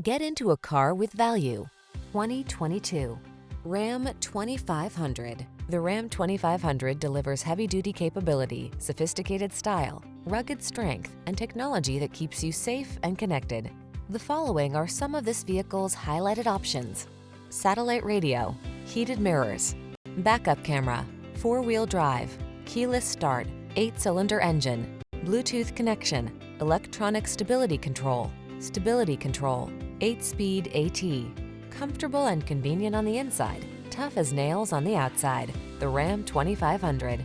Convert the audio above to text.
Get into a car with value. 2022 Ram 2500. The Ram 2500 delivers heavy-duty capability, sophisticated style, rugged strength, and technology that keeps you safe and connected. The following are some of this vehicle's highlighted options: satellite radio, heated mirrors, backup camera, four-wheel drive, keyless start, 8-cylinder engine, Bluetooth connection, electronic stability control, 8-speed AT. Comfortable and convenient on the inside, tough as nails on the outside. The Ram 2500.